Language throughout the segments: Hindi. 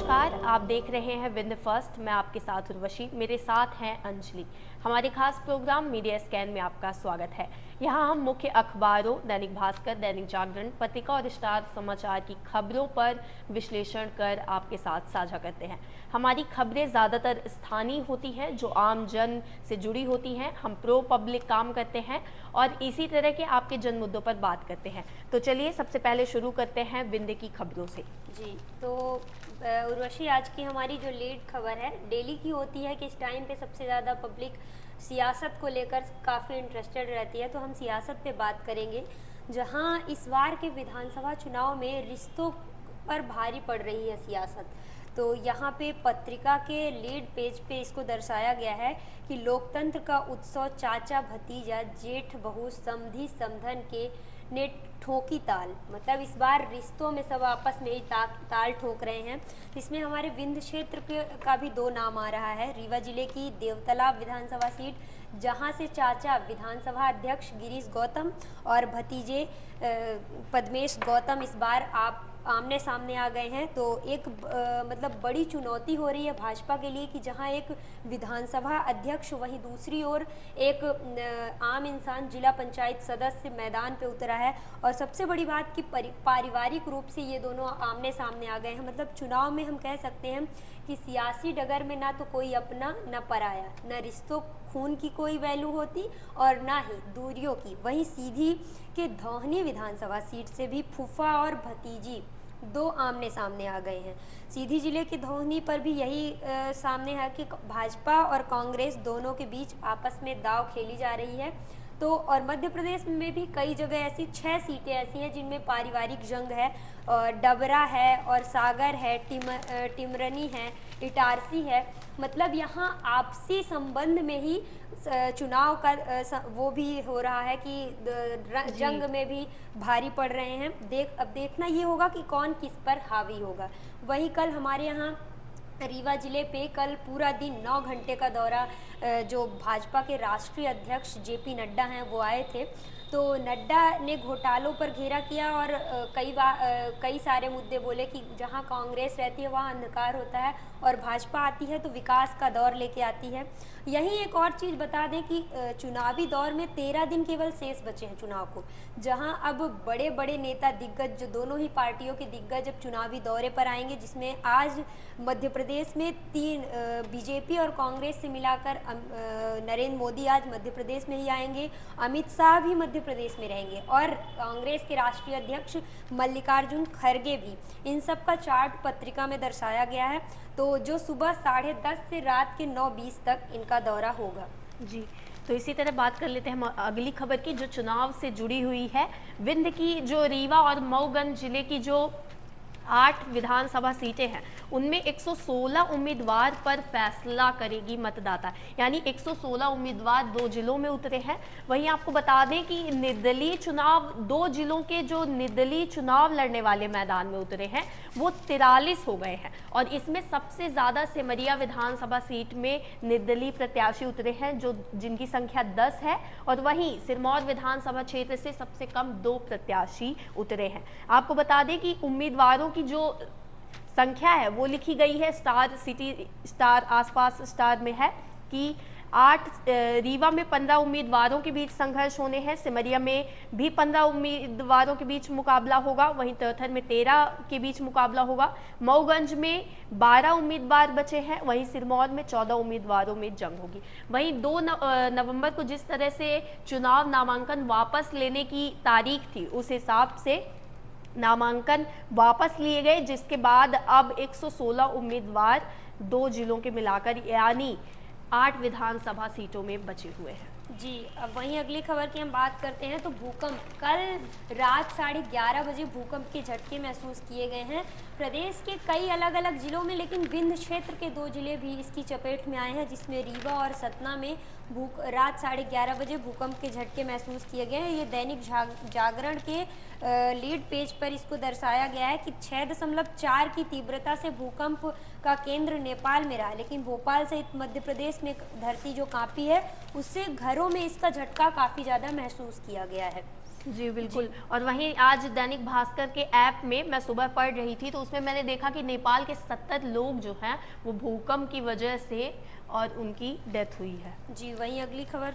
नमस्कार, आप देख रहे हैं विंध्य फर्स्ट। मैं आपके साथ उर्वशी, मेरे साथ हैं अंजलि। हमारे खास प्रोग्राम मीडिया स्कैन में आपका स्वागत है। यहाँ हम मुख्य अखबारों दैनिक भास्कर, दैनिक जागरण, पत्रिका और स्टार समाचार की खबरों पर विश्लेषण कर आपके साथ साझा करते हैं। हमारी खबरें ज़्यादातर स्थानीय होती हैं, जो आम जन से जुड़ी होती हैं। हम प्रो पब्लिक काम करते हैं और इसी तरह के आपके जन मुद्दों पर बात करते हैं। तो चलिए सबसे पहले शुरू करते हैं विंध्य की खबरों से। जी, तो उर्वशी, आज की हमारी जो लीड खबर है डेली की होती है कि इस टाइम पे सबसे ज़्यादा पब्लिक सियासत को लेकर काफ़ी इंटरेस्टेड रहती है। तो हम सियासत पे बात करेंगे, जहां इस बार के विधानसभा चुनाव में रिश्तों पर भारी पड़ रही है सियासत। तो यहाँ पे पत्रिका के लीड पेज पे इसको दर्शाया गया है कि लोकतंत्र का उत्सव, चाचा भतीजा जेठ बहू समधी समधन के ने ठोकी ताल। मतलब इस बार रिश्तों में सब आपस में ही ताल ठोक रहे हैं। इसमें हमारे विंध्य क्षेत्र का भी दो नाम आ रहा है। रीवा जिले की देवतालाब विधानसभा सीट, जहां से चाचा विधानसभा अध्यक्ष गिरीश गौतम और भतीजे पद्मेश गौतम इस बार आमने सामने आ गए हैं। तो एक मतलब बड़ी चुनौती हो रही है भाजपा के लिए कि जहां एक विधानसभा अध्यक्ष, वहीं दूसरी ओर एक आम इंसान, जिला पंचायत सदस्य मैदान पे उतरा है। और सबसे बड़ी बात कि पारिवारिक रूप से ये दोनों आमने सामने आ गए हैं। मतलब चुनाव में हम कह सकते हैं कि सियासी डगर में ना तो कोई अपना न पराया, न रिश्तों खून की कोई वैल्यू होती और ना ही दूरियों की। वहीं सीधी के धौहनी विधानसभा सीट से भी फूफा और भतीजी दो आमने सामने आ गए हैं। सीधी जिले के धौहनी पर भी यही सामने है कि भाजपा और कांग्रेस दोनों के बीच आपस में दांव खेली जा रही है। तो और मध्य प्रदेश में भी कई जगह ऐसी 6 सीटें ऐसी हैं जिनमें पारिवारिक जंग है। डबरा है और सागर है, टिमरनी है, इटारसी है। मतलब यहाँ आपसी संबंध में ही चुनाव का वो भी हो रहा है कि जंग में भी भारी पड़ रहे हैं। अब देखना ये होगा कि कौन किस पर हावी होगा। वहीं कल हमारे यहाँ रीवा जिले पे कल पूरा दिन 9 घंटे का दौरा जो भाजपा के राष्ट्रीय अध्यक्ष जेपी नड्डा हैं वो आए थे। तो नड्डा ने घोटालों पर घेरा किया और कई सारे मुद्दे बोले कि जहां कांग्रेस रहती है वहां अंधकार होता है और भाजपा आती है तो विकास का दौर लेके आती है। यहीं एक और चीज़ बता दें कि चुनावी दौर में 13 दिन केवल शेष बचे हैं चुनाव को, जहां अब बड़े बड़े नेता दिग्गज, जो दोनों ही पार्टियों के दिग्गज अब चुनावी दौरे पर आएंगे, जिसमें आज मध्य प्रदेश में 3 बीजेपी और कांग्रेस से मिलाकर नरेंद्र मोदी आज मध्य प्रदेश में ही आएंगे, अमित शाह भी मध्य प्रदेश में रहेंगे और कांग्रेस के राष्ट्रीय अध्यक्ष मल्लिकार्जुन खड़गे भी। इन सब का चार्ट पत्रिका में दर्शाया गया है। तो जो सुबह 10:30 से रात के 9:20 तक इनका दौरा होगा। जी, तो इसी तरह बात कर लेते हैं हम अगली खबर की, जो चुनाव से जुड़ी हुई है। विंध्य की जो रीवा और मऊगंज जिले की जो 8 विधानसभा सीटें हैं, उनमें 116 उम्मीदवार पर फैसला करेगी मतदाता। यानी 116 उम्मीदवार 2 जिलों में उतरे हैं। वहीं आपको बता दें कि निर्दलीय चुनाव, 2 जिलों के जो निर्दलीय चुनाव लड़ने वाले मैदान में उतरे हैं वो 43 हो गए हैं। और इसमें सबसे ज़्यादा सिमरिया विधानसभा सीट में निर्दलीय प्रत्याशी उतरे हैं, जिनकी संख्या 10 है। और वहीं सिरमौर विधानसभा क्षेत्र से सबसे कम 2 प्रत्याशी उतरे हैं। आपको बता दें कि उम्मीदवारों की जो संख्या है वो लिखी गई है स्टार सिटी, स्टार आसपास स्टार में है कि 8 रीवा में 15 उम्मीदवारों के बीच संघर्ष होने हैं। सिमरिया में भी 15 उम्मीदवारों के बीच मुकाबला होगा। वहीं तौथर में 13 के बीच मुकाबला होगा। मऊगंज में 12 उम्मीदवार बचे हैं। वहीं सिरमौर में 14 उम्मीदवारों में जंग होगी। वहीं 2 नवंबर को जिस तरह से चुनाव नामांकन वापस लेने की तारीख थी, उस हिसाब से नामांकन वापस लिए गए, जिसके बाद अब 116 उम्मीदवार 2 जिलों के मिलाकर यानी 8 विधानसभा सीटों में बचे हुए हैं। जी, अब वहीं अगली खबर की हम बात करते हैं तो भूकंप, कल रात 11:30 बजे भूकंप के झटके महसूस किए गए हैं प्रदेश के कई अलग अलग जिलों में। लेकिन विंध्य क्षेत्र के 2 जिले भी इसकी चपेट में आए हैं, जिसमें रीवा और सतना में रात 11:30 बजे भूकंप के झटके महसूस किए गए हैं। ये दैनिक जागरण के लीड पेज पर इसको दर्शाया गया है कि 6.4 की तीव्रता से भूकंप का केंद्र नेपाल में रहा। लेकिन भोपाल सहित मध्य प्रदेश में धरती जो कांपी है, उससे घरों में इसका झटका काफ़ी ज़्यादा महसूस किया गया है। जी बिल्कुल। और वहीं आज दैनिक भास्कर के ऐप में मैं सुबह पढ़ रही थी तो उसमें मैंने देखा कि नेपाल के 70 लोग जो हैं वो भूकंप की वजह से और उनकी डेथ हुई है। जी वहीं अगली खबर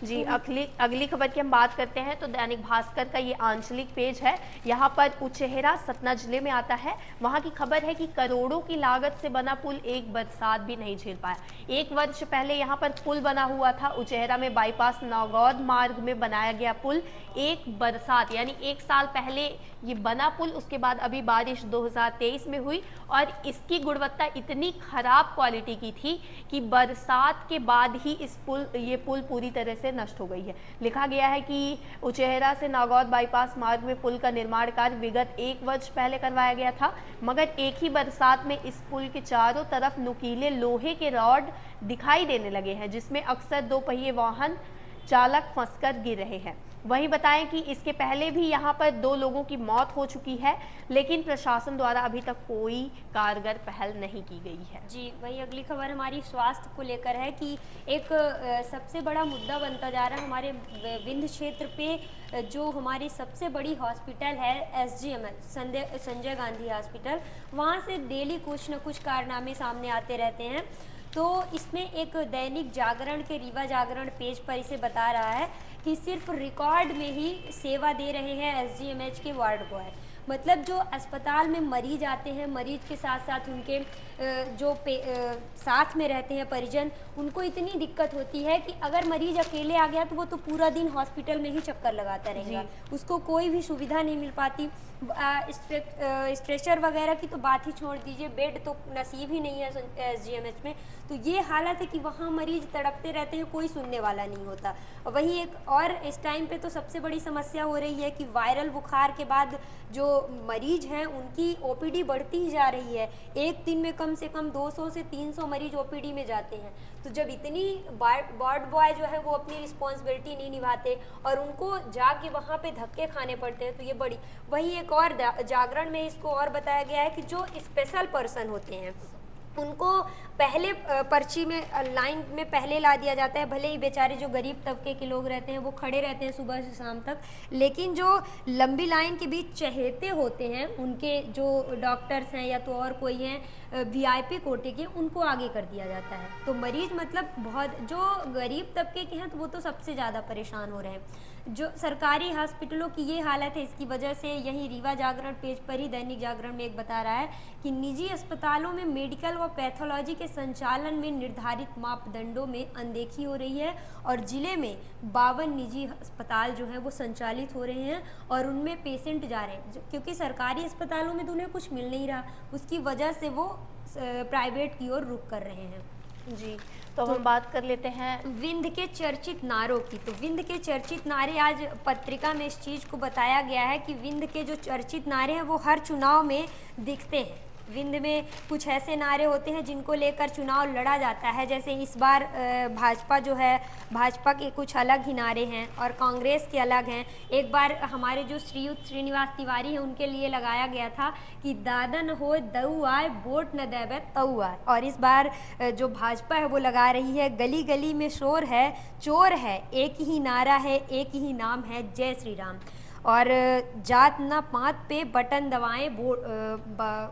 जी अगली खबर की हम बात करते हैं तो दैनिक भास्कर का ये आंचलिक पेज है। यहाँ पर उचेहरा सतना जिले में आता है। वहाँ की खबर है कि करोड़ों की लागत से बना पुल एक बरसात भी नहीं झेल पाया। 1 वर्ष पहले यहाँ पर पुल बना हुआ था उचेहरा में, बाईपास नागौद मार्ग में बनाया गया पुल। एक बरसात यानी 1 साल पहले ये बना पुल, उसके बाद अभी बारिश 2023 में हुई और इसकी गुणवत्ता इतनी खराब क्वालिटी की थी कि बरसात के बाद ही ये पुल पूरी तरह से नष्ट हो गई है। लिखा गया है कि उचेहरा से नागौद बाईपास मार्ग में पुल का निर्माण कार्य विगत 1 वर्ष पहले करवाया गया था, मगर एक ही बरसात में इस पुल के चारों तरफ नुकीले लोहे के रॉड दिखाई देने लगे हैं, जिसमें अक्सर 2 पहिए वाहन चालक फंसकर गिर रहे हैं। वहीं बताएं कि इसके पहले भी यहाँ पर 2 लोगों की मौत हो चुकी है, लेकिन प्रशासन द्वारा अभी तक कोई कारगर पहल नहीं की गई है। जी वही अगली खबर हमारी स्वास्थ्य को लेकर है कि एक सबसे बड़ा मुद्दा बनता जा रहा है हमारे विंध्य क्षेत्र पे। जो हमारी सबसे बड़ी हॉस्पिटल है SGMH संजय गांधी हॉस्पिटल, वहाँ से डेली कुछ न कुछ कारनामे सामने आते रहते हैं। तो इसमें एक दैनिक जागरण के रीवा जागरण पेज पर इसे बता रहा है कि सिर्फ रिकॉर्ड में ही सेवा दे रहे हैं SGMH के वार्ड बॉय। मतलब जो अस्पताल में मरीज आते हैं, मरीज के साथ साथ उनके साथ में रहते हैं परिजन, उनको इतनी दिक्कत होती है कि अगर मरीज अकेले आ गया तो वो तो पूरा दिन हॉस्पिटल में ही चक्कर लगाता रहेगा, उसको कोई भी सुविधा नहीं मिल पाती। स्ट्रेचर वगैरह की तो बात ही छोड़ दीजिए, बेड तो नसीब ही नहीं है SGMH में। तो ये हालत है कि वहाँ मरीज तड़पते रहते हैं, कोई सुनने वाला नहीं होता। वहीं एक और इस टाइम पे तो सबसे बड़ी समस्या हो रही है कि वायरल बुखार के बाद जो मरीज हैं उनकी OPD बढ़ती ही जा रही है। एक दिन में कम से कम 200 से 300 मरीज OPD में जाते हैं। तो जब इतनी वार्ड बॉय जो है वो अपनी रिस्पॉन्सिबिलिटी नहीं निभाते और उनको जाके वहाँ पे धक्के खाने पड़ते हैं, तो ये बड़ी। वहीं एक और जागरण में इसको और बताया गया है कि जो स्पेशल पर्सन होते हैं उनको पहले पर्ची में लाइन में पहले ला दिया जाता है। भले ही बेचारे जो गरीब तबके के लोग रहते हैं वो खड़े रहते हैं सुबह से शाम तक, लेकिन जो लंबी लाइन के बीच चहेते होते हैं उनके जो डॉक्टर्स हैं या तो और कोई हैं VIP कोटे के, उनको आगे कर दिया जाता है। तो मरीज मतलब बहुत जो गरीब तबके के हैं तो वो तो सबसे ज़्यादा परेशान हो रहे हैं। जो सरकारी हॉस्पिटलों की ये हालत है, इसकी वजह से यही रीवा जागरण पेज पर ही दैनिक जागरण में एक बता रहा है कि निजी अस्पतालों में मेडिकल व पैथोलॉजी के संचालन में निर्धारित मापदंडों में अनदेखी हो रही है और जिले में 52 निजी अस्पताल जो हैं वो संचालित हो रहे हैं और उनमें पेशेंट जा रहे हैं, क्योंकि सरकारी अस्पतालों में तो उन्हें कुछ मिल नहीं रहा, उसकी वजह से वो प्राइवेट की ओर रुख कर रहे हैं। जी तो हम बात कर लेते हैं विंध्य के चर्चित नारों की। तो विंध्य के चर्चित नारे, आज पत्रिका में इस चीज़ को बताया गया है कि विंध्य के जो चर्चित नारे हैं वो हर चुनाव में दिखते हैं। विंध्य में कुछ ऐसे नारे होते हैं जिनको लेकर चुनाव लड़ा जाता है, जैसे इस बार भाजपा जो है, भाजपा के कुछ अलग ही नारे हैं और कांग्रेस के अलग हैं। एक बार हमारे जो श्रीयुत श्रीनिवास तिवारी हैं उनके लिए लगाया गया था कि दादा न हो दऊ आए, वोट न देवे तऊ आए। और इस बार जो भाजपा है वो लगा रही है गली गली में शोर है, चोर है, एक ही नारा है, एक ही नाम है, जय श्री राम। और जात न पात पे बटन दबाएं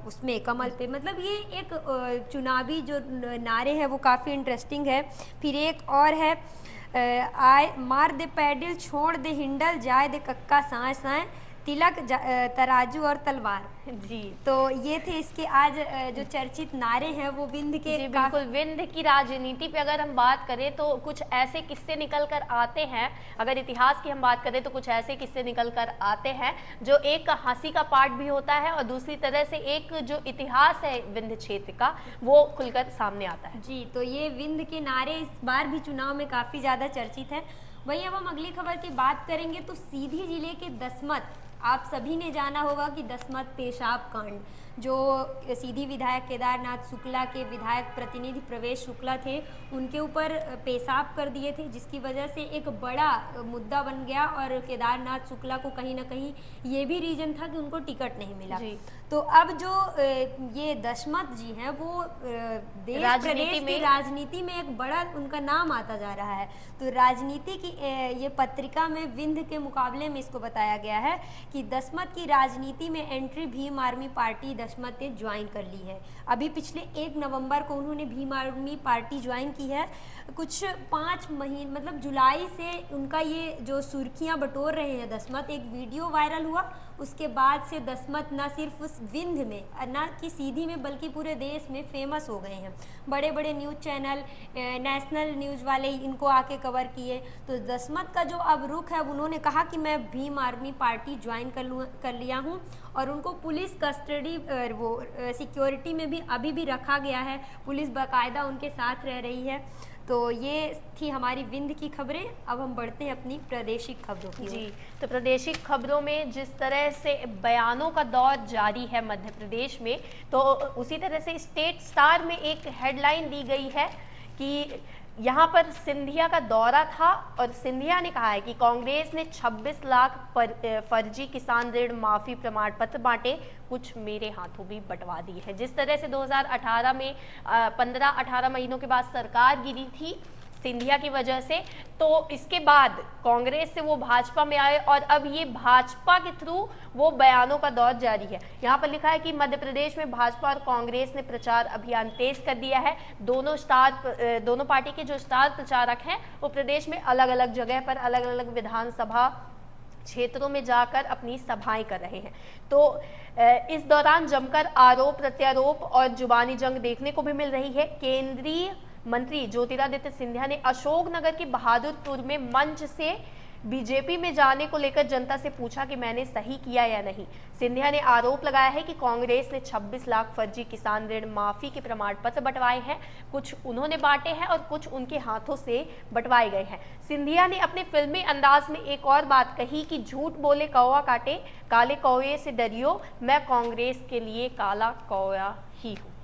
उसमें कमल पे। मतलब ये एक चुनावी जो नारे हैं वो काफ़ी इंटरेस्टिंग है। फिर एक और है आए मार दे पैडल छोड़ दे हिंडल जाए दे कक्का साए साए तिलक तराजू और तलवार। जी तो ये थे इसके आज जो चर्चित नारे हैं वो विंध्य के। जी बिल्कुल। विंध्य की राजनीति पे अगर हम बात करें तो कुछ ऐसे किस्से निकल कर आते हैं, अगर इतिहास की हम बात करें तो कुछ ऐसे किस्से निकल कर आते हैं जो एक हंसी का पार्ट भी होता है और दूसरी तरह से एक जो इतिहास है विंध्य क्षेत्र का वो खुलकर सामने आता है। जी तो ये विंध्य के नारे इस बार भी चुनाव में काफ़ी ज़्यादा चर्चित है। वहीं अब हम अगली खबर की बात करेंगे तो सीधी जिले के दसमत आप सभी ने जाना होगा कि दसमत पेशाब कांड, जो सीधी विधायक केदारनाथ शुक्ला के विधायक प्रतिनिधि प्रवेश शुक्ला थे, उनके ऊपर पेशाब कर दिए थे, जिसकी वजह से एक बड़ा मुद्दा बन गया और केदारनाथ शुक्ला को कहीं ना कहीं ये भी रीजन था कि उनको टिकट नहीं मिला। तो अब जो ये दशमत जी हैं वो देश प्रदेश की राजनीति में एक बड़ा उनका नाम आता जा रहा है। तो राजनीति की ये पत्रिका में विंध्य के मुकाबले में इसको बताया गया है कि दशमत की राजनीति में एंट्री भीम आर्मी पार्टी दशमत ने ज्वाइन कर ली है। अभी पिछले 1 नवंबर को उन्होंने भीम आर्मी पार्टी ज्वाइन की है। कुछ 5 महीने मतलब जुलाई से उनका ये जो सुर्खियां बटोर रहे हैं दशमत, एक वीडियो वायरल हुआ, उसके बाद से दशमत न सिर्फ उस विंध्य में न कि सीधी में बल्कि पूरे देश में फेमस हो गए हैं। बड़े बड़े न्यूज़ चैनल, नेशनल न्यूज़ वाले इनको आके कवर किए। तो दशमत का जो अब रुख है, उन्होंने कहा कि मैं भीम आर्मी पार्टी ज्वाइन कर लिया हूँ और उनको पुलिस कस्टडी वो सिक्योरिटी में भी अभी भी रखा गया है। पुलिस बाकायदा उनके साथ रह रही है। तो ये थी हमारी विंध्य की खबरें। अब हम बढ़ते हैं अपनी प्रादेशिक खबरों की जी। तो प्रादेशिक खबरों में जिस तरह से बयानों का दौर जारी है मध्य प्रदेश में, तो उसी तरह से स्टेट स्टार में एक हेडलाइन दी गई है कि यहाँ पर सिंधिया का दौरा था और सिंधिया ने कहा है कि कांग्रेस ने 26 लाख फर्जी किसान ऋण माफी प्रमाण पत्र बांटे, कुछ मेरे हाथों भी बंटवा दी है। जिस तरह से 2018 में 15-18 महीनों के बाद सरकार गिरी थी सिंधिया की वजह से, तो इसके बाद कांग्रेस से वो भाजपा में आए और अब ये भाजपा के थ्रू वो बयानों का दौर जारी है। यहाँ पर लिखा है कि मध्य प्रदेश में भाजपा और कांग्रेस ने प्रचार अभियान तेज कर दिया है। दोनों पार्टी के जो स्टार प्रचारक हैं वो प्रदेश में अलग अलग जगह पर अलग अलग विधानसभा क्षेत्रों में जाकर अपनी सभाएं कर रहे हैं। तो इस दौरान जमकर आरोप प्रत्यारोप और जुबानी जंग देखने को भी मिल रही है। केंद्रीय मंत्री ज्योतिरादित्य सिंधिया ने अशोकनगर के बहादुरपुर में मंच से बीजेपी में जाने को लेकर जनता से पूछा कि मैंने सही किया या नहीं। सिंधिया ने आरोप लगाया है कि कांग्रेस ने 26 लाख फर्जी किसान ऋण माफी के प्रमाण पत्र बंटवाए हैं, कुछ उन्होंने बांटे हैं और कुछ उनके हाथों से बंटवाए गए हैं। सिंधिया ने अपने फिल्मी अंदाज में एक और बात कही कि झूठ बोले कौवा काटे, काले कौवे से डरियो, मैं कांग्रेस के लिए काला कौवा ही हूँ।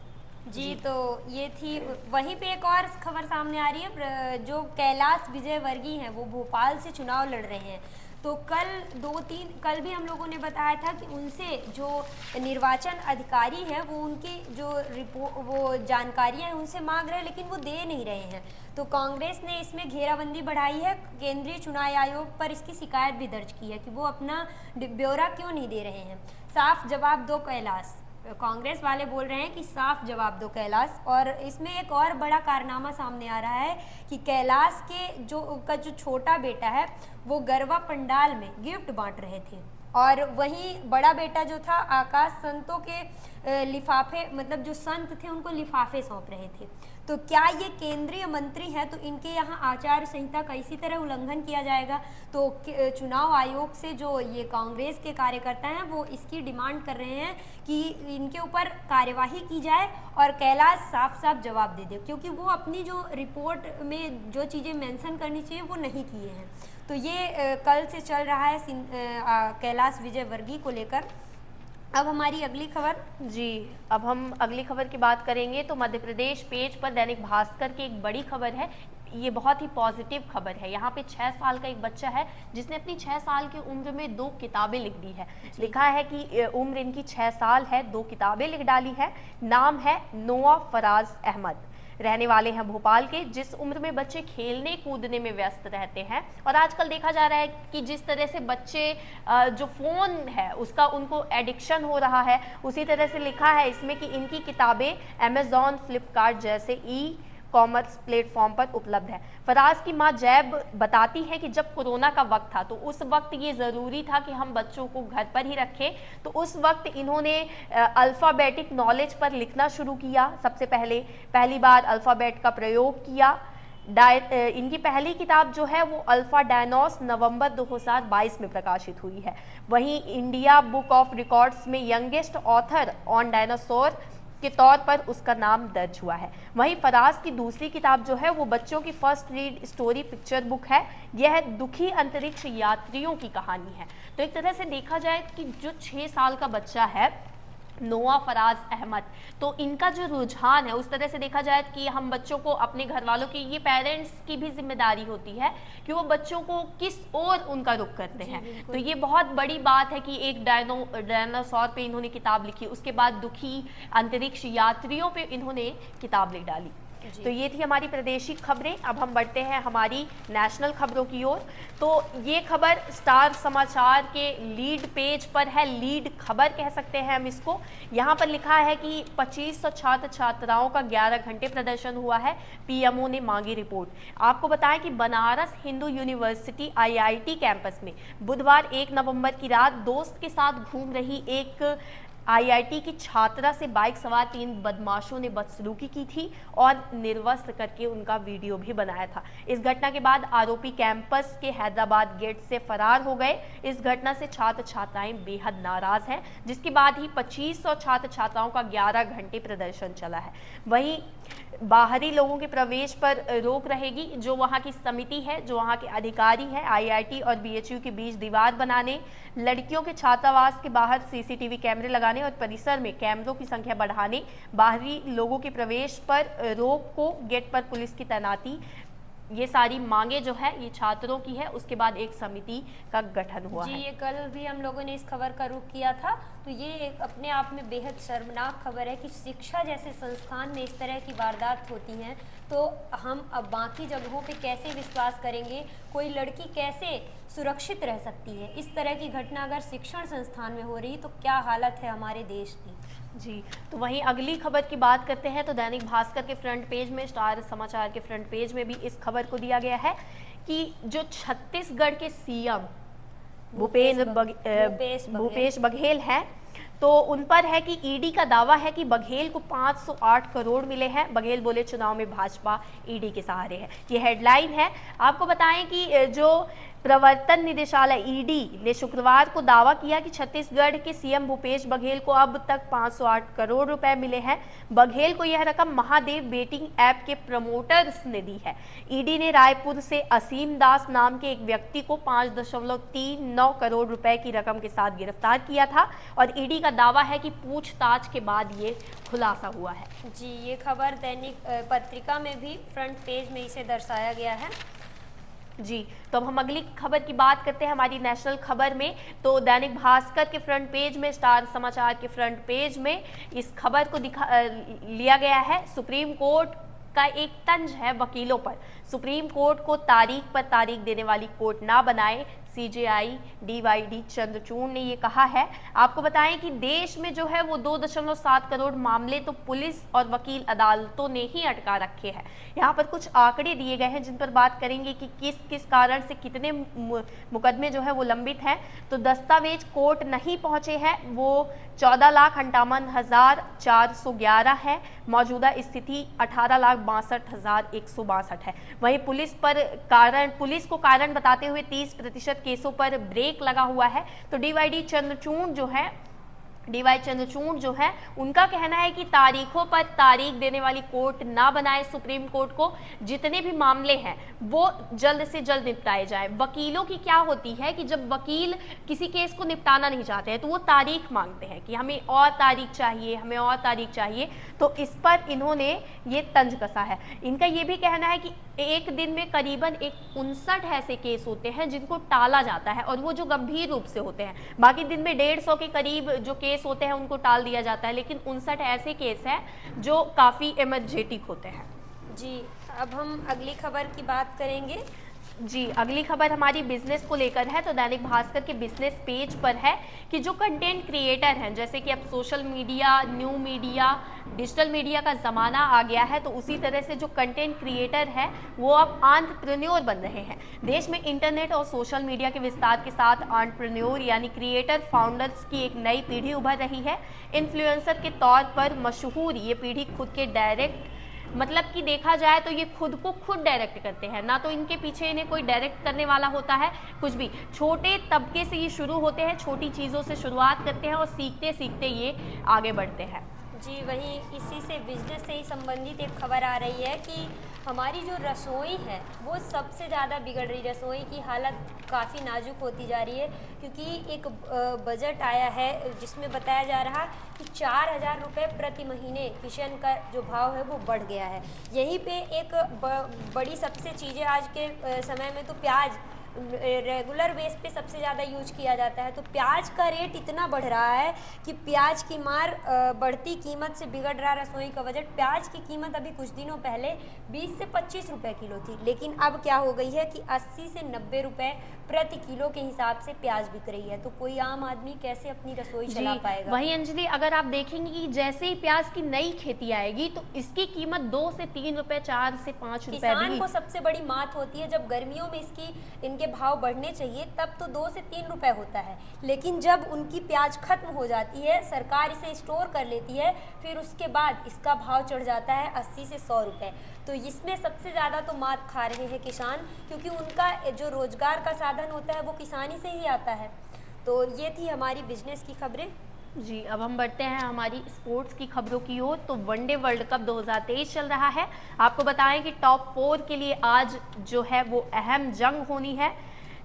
जी, तो ये थी। वहीं पे एक और खबर सामने आ रही है, जो कैलाश विजयवर्गीय हैं वो भोपाल से चुनाव लड़ रहे हैं। तो कल भी हम लोगों ने बताया था कि उनसे जो निर्वाचन अधिकारी है वो उनकी जो जानकारियां हैं उनसे मांग रहे हैं, लेकिन वो दे नहीं रहे हैं। तो कांग्रेस ने इसमें घेराबंदी बढ़ाई है, केंद्रीय चुनाव आयोग पर इसकी शिकायत भी दर्ज की है कि वो अपना ब्यौरा क्यों नहीं दे रहे हैं। साफ जवाब दो कैलाश, कांग्रेस वाले बोल रहे हैं कि साफ जवाब दो कैलाश। और इसमें एक और बड़ा कारनामा सामने आ रहा है कि कैलाश के जो छोटा बेटा है वो गरबा पंडाल में गिफ्ट बांट रहे थे और वहीं बड़ा बेटा जो था आकाश संतों के लिफाफे, मतलब जो संत थे उनको लिफाफे सौंप रहे थे। तो क्या ये केंद्रीय मंत्री हैं, तो इनके यहाँ आचार संहिता का इसी तरह उल्लंघन किया जाएगा। तो चुनाव आयोग से जो ये कांग्रेस के कार्यकर्ता हैं वो इसकी डिमांड कर रहे हैं कि इनके ऊपर कार्यवाही की जाए और कैलाश साफ साफ जवाब दे दे, क्योंकि वो अपनी जो रिपोर्ट में जो चीज़ें मेंशन करनी चाहिए वो नहीं किए हैं। तो ये कल से चल रहा है कैलाश विजयवर्गीय को लेकर। अब हमारी अगली खबर। जी, अब हम अगली खबर की बात करेंगे तो मध्य प्रदेश पेज पर दैनिक भास्कर की एक बड़ी खबर है। ये बहुत ही पॉजिटिव खबर है। यहाँ पे 6 साल का एक बच्चा है जिसने अपनी 6 साल की उम्र में 2 किताबें लिख दी है। लिखा है कि उम्र इनकी 6 साल है, 2 किताबें लिख डाली है। नाम है नोआ फराज अहमद, रहने वाले हैं भोपाल के। जिस उम्र में बच्चे खेलने कूदने में व्यस्त रहते हैं और आजकल देखा जा रहा है कि जिस तरह से बच्चे जो फ़ोन है उसका उनको एडिक्शन हो रहा है, उसी तरह से लिखा है इसमें कि इनकी किताबें अमेज़ॉन, फ्लिपकार्ट जैसे कॉमर्स प्लेटफॉर्म पर उपलब्ध है। फराज की मां जैब बताती है कि जब कोरोना का वक्त था तो उस वक्त ये ज़रूरी था कि हम बच्चों को घर पर ही रखें, तो उस वक्त इन्होंने अल्फ़ाबेटिक नॉलेज पर लिखना शुरू किया। सबसे पहली बार अल्फ़ाबेट का प्रयोग किया। इनकी पहली किताब जो है वो अल्फ़ा डायनोस नवंबर 2022 में प्रकाशित हुई है। वहीं इंडिया बुक ऑफ रिकॉर्ड्स में यंगेस्ट ऑथर ऑन डायनासोर के तौर पर उसका नाम दर्ज हुआ है। वहीं फराज की दूसरी किताब जो है वो बच्चों की first read story picture book है। यह दुखी अंतरिक्ष यात्रियों की कहानी है। तो एक तरह से देखा जाए कि जो 6 साल का बच्चा है नोआ फराज अहमद, तो इनका जो रुझान है उस तरह से देखा जाए कि हम बच्चों को अपने घर वालों की, ये पेरेंट्स की भी जिम्मेदारी होती है कि वो बच्चों को किस ओर उनका रुख करते हैं। तो ये बहुत बड़ी बात है कि एक डायनासोर पे इन्होंने किताब लिखी, उसके बाद दुखी अंतरिक्ष यात्रियों पे इन्होंने किताब लिख डाली। तो ये थी हमारी प्रादेशिक खबरें। अब हम बढ़ते हैं हमारी नेशनल खबरों की ओर। तो ये खबर स्टार समाचार के लीड पेज पर है, लीड खबर कह सकते हैं हम इसको। यहाँ पर लिखा है कि 2500 छात्र छात्राओं का 11 घंटे प्रदर्शन हुआ है, पीएमओ ने मांगी रिपोर्ट। आपको बताएं कि Banaras Hindu university IIT campus में बुधवार 1 नवंबर की रात दोस्त के साथ घूम रही एक IIT की छात्रा से बाइक सवार 3 बदमाशों ने बदसलूकी की थी और निर्वस्त्र करके उनका वीडियो भी बनाया था। इस घटना के बाद आरोपी कैंपस के हैदराबाद गेट से फरार हो गए। इस घटना से छात्र छात्राएं बेहद नाराज हैं, जिसके बाद ही 2500 छात्र छात्राओं का 11 घंटे प्रदर्शन चला है। वहीं बाहरी लोगों के प्रवेश पर रोक रहेगी। जो वहां की समिति है, जो वहां के अधिकारी हैं, IIT और BHU के बीच दीवार बनाने, लड़कियों के छात्रावास के बाहर CCTV कैमरे लगाने और परिसर में कैमरों की संख्या बढ़ाने, बाहरी लोगों के प्रवेश पर रोक को, गेट पर पुलिस की तैनाती, ये सारी मांगे जो है ये छात्रों की है। उसके बाद एक समिति का गठन हुआ है। ये कल भी हम लोगों ने इस खबर का रुख किया था। तो ये एक अपने आप में बेहद शर्मनाक खबर है कि शिक्षा जैसे संस्थान में इस तरह की वारदात होती हैं, तो हम अब बाकी जगहों पे कैसे विश्वास करेंगे? कोई लड़की कैसे सुरक्षित रह सकती है? इस तरह की घटना अगर शिक्षण संस्थान में हो रही तो क्या हालत है हमारे देश की। जी, तो वहीं अगली खबर की बात करते हैं। तो दैनिक भास्कर के फ्रंट पेज में, स्टार समाचार के फ्रंट पेज में भी इस खबर को दिया गया है कि जो छत्तीसगढ़ के CM भूपेश बघेल हैं, तो उन पर है कि ईडी का दावा है कि बघेल को 508 करोड़ मिले हैं। बघेल बोले चुनाव में भाजपा ईडी के सहारे है। ये हेडलाइन है। आपको बताएं कि जो प्रवर्तन निदेशालय ईडी ने शुक्रवार को दावा किया कि छत्तीसगढ़ के CM भूपेश बघेल को अब तक 508 करोड़ रुपए मिले हैं। बघेल को यह रकम महादेव बेटिंग ऐप के प्रमोटर्स ने दी है। ईडी ने रायपुर से असीम दास नाम के एक व्यक्ति को 5.39 करोड़ रुपए की रकम के साथ गिरफ्तार किया था और ईडी का दावा है कि पूछताछ के बाद ये खुलासा हुआ है। जी, ये खबर दैनिक पत्रिका में भी फ्रंट पेज में इसे दर्शाया गया है। जी, तो अब हम अगली खबर की बात करते हैं हमारी नेशनल खबर में। तो दैनिक भास्कर के फ्रंट पेज में, स्टार समाचार के फ्रंट पेज में इस खबर को लिया गया है। सुप्रीम कोर्ट का एक तंज है वकीलों पर। सुप्रीम कोर्ट को तारीख पर तारीख देने वाली कोर्ट ना बनाए, CJI DYD चंद्रचूड़ ने ये कहा है। आपको बताएं कि देश में जो है वो 2.7 करोड़ मामले तो पुलिस और वकील अदालतों ने ही अटका रखे हैं। यहाँ पर कुछ आंकड़े दिए गए हैं जिन पर बात करेंगे कि किस किस कारण से कितने मुकदमे जो है वो लंबित हैं। तो दस्तावेज कोर्ट नहीं पहुंचे हैं वो 14,58,411 है। मौजूदा स्थिति 18,62,162 है। वहीं पुलिस को कारण बताते हुए 30% केसों पर ब्रेक लगा हुआ है। तो DYD चंद्रचूड़ जो है उनका कहना है कि तारीखों पर तारीख देने वाली कोर्ट ना बनाए सुप्रीम कोर्ट को। जितने भी मामले हैं वो जल्द से जल्द निपटाए जाए। वकीलों की क्या होती है कि जब वकील किसी केस को निपटाना नहीं चाहते हैं तो वो तारीख मांगते हैं कि हमें और तारीख चाहिए, हमें और तारीख चाहिए। तो इस पर इन्होंने ये तंज कसा है। इनका ये भी कहना है कि एक दिन में करीबन 59 ऐसे केस होते हैं जिनको टाला जाता है और वो जो गंभीर रूप से होते हैं। बाकी दिन में 150 के करीब जो केस होते हैं उनको टाल दिया जाता है, लेकिन 59 ऐसे केस हैं जो काफ़ी एमर्जेटिक होते हैं। जी, अब हम अगली खबर की बात करेंगे। जी, अगली खबर हमारी बिजनेस को लेकर है। तो दैनिक भास्कर के बिजनेस पेज पर है कि जो कंटेंट क्रिएटर हैं, जैसे कि अब social media, new media, digital media का ज़माना आ गया है, तो उसी तरह से जो कंटेंट क्रिएटर है वो अब एंटरप्रेन्योर बन रहे हैं। देश में इंटरनेट और सोशल मीडिया के विस्तार के साथ एंटरप्रेन्योर यानी क्रिएटर फाउंडर्स की एक नई पीढ़ी उभर रही है। इन्फ्लुएंसर के तौर पर मशहूर ये पीढ़ी खुद के डायरेक्ट, मतलब कि देखा जाए तो ये खुद को खुद डायरेक्ट करते हैं, ना तो इनके पीछे इन्हें कोई डायरेक्ट करने वाला होता है कुछ भी। छोटे तबके से ये शुरू होते हैं, छोटी चीज़ों से शुरुआत करते हैं और सीखते सीखते ये आगे बढ़ते हैं। जी, वहीं इसी से बिजनेस से ही संबंधित एक खबर आ रही है कि हमारी जो रसोई है वो सबसे ज़्यादा बिगड़ रही। रसोई की हालत काफ़ी नाजुक होती जा रही है, क्योंकि एक बजट आया है जिसमें बताया जा रहा कि 4,000 रुपये प्रति महीने किचन का जो भाव है वो बढ़ गया है। यहीं पे एक बड़ी सबसे चीज़ें आज के समय में तो प्याज रेगुलर बेस पे सबसे ज़्यादा यूज किया जाता है, तो प्याज का रेट इतना बढ़ रहा है कि प्याज की मार बढ़ती कीमत से बिगड़ रहा रसोई का बजट। प्याज की कीमत अभी कुछ दिनों पहले 20 से 25 रुपए किलो थी, लेकिन अब क्या हो गई है कि 80 से 90 रुपए प्रति किलो के हिसाब से प्याज बिक रही है। तो कोई आम आदमी कैसे अपनी रसोई चला पाएगा। वहीं अंजलि, अगर आप देखेंगे कि जैसे ही प्याज की नई खेती आएगी तो इसकी कीमत 2 से 3 रुपए, 4 से 5 रुपए। किसान को सबसे बड़ी मात होती है जब गर्मियों में इनके भाव बढ़ने चाहिए तब तो 2 से 3 रुपए होता है, लेकिन जब उनकी प्याज खत्म हो जाती है, सरकार इसे स्टोर कर लेती है, फिर उसके बाद इसका भाव चढ़ जाता है 80 से 100 रुपए। तो इसमें सबसे ज़्यादा तो मात खा रहे हैं किसान, क्योंकि उनका जो रोजगार का साधन होता है वो किसानी से ही आता है। तो ये थी हमारी बिजनेस की खबरें। जी, अब हम बढ़ते हैं हमारी स्पोर्ट्स की खबरों की ओर। तो वनडे वर्ल्ड कप 2023 चल रहा है। आपको बताएं कि टॉप 4 के लिए आज जो है वो अहम जंग होनी है।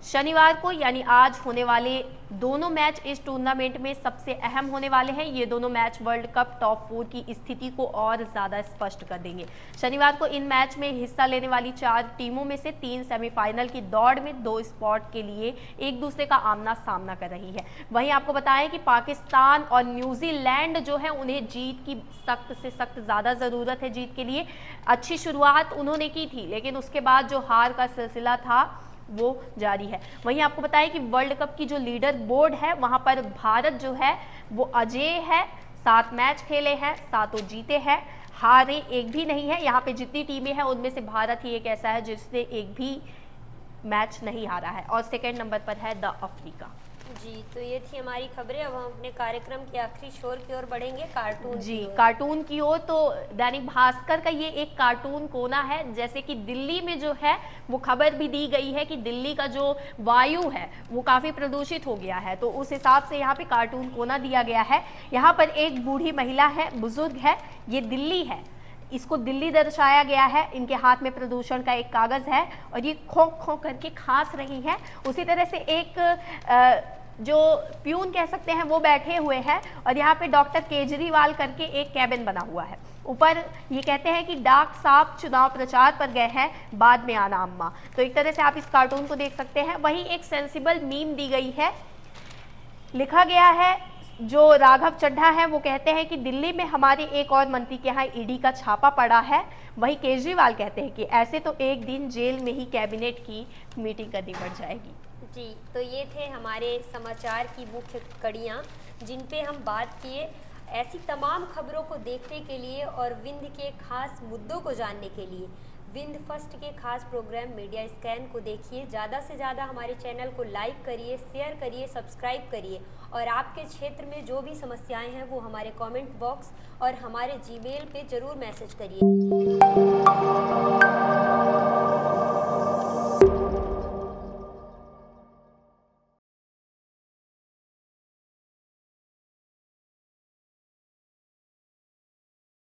शनिवार को यानी आज होने वाले दोनों मैच इस टूर्नामेंट में सबसे अहम होने वाले हैं। ये दोनों मैच वर्ल्ड कप टॉप 4 की स्थिति को और ज़्यादा स्पष्ट कर देंगे। शनिवार को इन मैच में हिस्सा लेने वाली 4 टीमों में से 3 सेमीफाइनल की दौड़ में 2 स्पॉट के लिए एक दूसरे का आमना सामना कर रही है। वहीं आपको बताएं कि पाकिस्तान और न्यूजीलैंड जो है उन्हें जीत की सख्त से सख्त ज़्यादा ज़रूरत है। जीत के लिए अच्छी शुरुआत उन्होंने की थी, लेकिन उसके बाद जो हार का सिलसिला था वो जारी है। वहीं आपको बताएं कि वर्ल्ड कप की जो लीडर बोर्ड है वहां पर भारत जो है वो अजेय है। 7 मैच खेले हैं, 7 जीते हैं, हारे एक भी नहीं है। यहाँ पे जितनी टीमें हैं उनमें से भारत ही एक ऐसा है जिसने एक भी मैच नहीं हारा है, और सेकेंड नंबर पर है द अफ्रीका। जी, तो ये थी हमारी खबरें। अब हम अपने कार्यक्रम के आखिरी छोर की ओर बढ़ेंगे, कार्टून जी, कार्टून की ओर। तो दैनिक भास्कर का ये एक कार्टून कोना है। जैसे कि दिल्ली में जो है वो खबर भी दी गई है कि दिल्ली का जो वायु है वो काफ़ी प्रदूषित हो गया है, तो उस हिसाब से यहाँ पे कार्टून कोना दिया गया है। यहाँ पर एक बूढ़ी महिला है, बुजुर्ग है, ये दिल्ली है, इसको दिल्ली दर्शाया गया है। इनके हाथ में प्रदूषण का एक कागज़ है और ये खोंक खोंक करके खांस रही हैं। उसी तरह से एक जो प्यून कह सकते हैं वो बैठे हुए हैं, और यहाँ पे डॉक्टर केजरीवाल करके एक कैबिन बना हुआ है। ऊपर ये कहते हैं कि डाक साहब चुनाव प्रचार पर गए हैं, बाद में आना अम्मा। तो एक तरह से आप इस कार्टून को देख सकते हैं। वहीं एक सेंसिबल मीम दी गई है, लिखा गया है, जो राघव चड्ढा है वो कहते हैं कि दिल्ली में हमारे एक और मंत्री के यहाँ ईडी का छापा पड़ा है। वहीं केजरीवाल कहते हैं कि ऐसे तो एक दिन जेल में ही कैबिनेट की मीटिंग करनी पड़ जाएगी। जी, तो ये थे हमारे समाचार की मुख्य कड़ियाँ जिन पे हम बात किए। ऐसी तमाम खबरों को देखने के लिए और विंध्य के खास मुद्दों को जानने के लिए विंध्य फर्स्ट के खास प्रोग्राम मीडिया स्कैन को देखिए। ज़्यादा से ज़्यादा हमारे चैनल को लाइक करिए, शेयर करिए, सब्सक्राइब करिए, और आपके क्षेत्र में जो भी समस्याएं हैं वो हमारे कमेंट बॉक्स और हमारे जीमेल पे ज़रूर मैसेज करिए।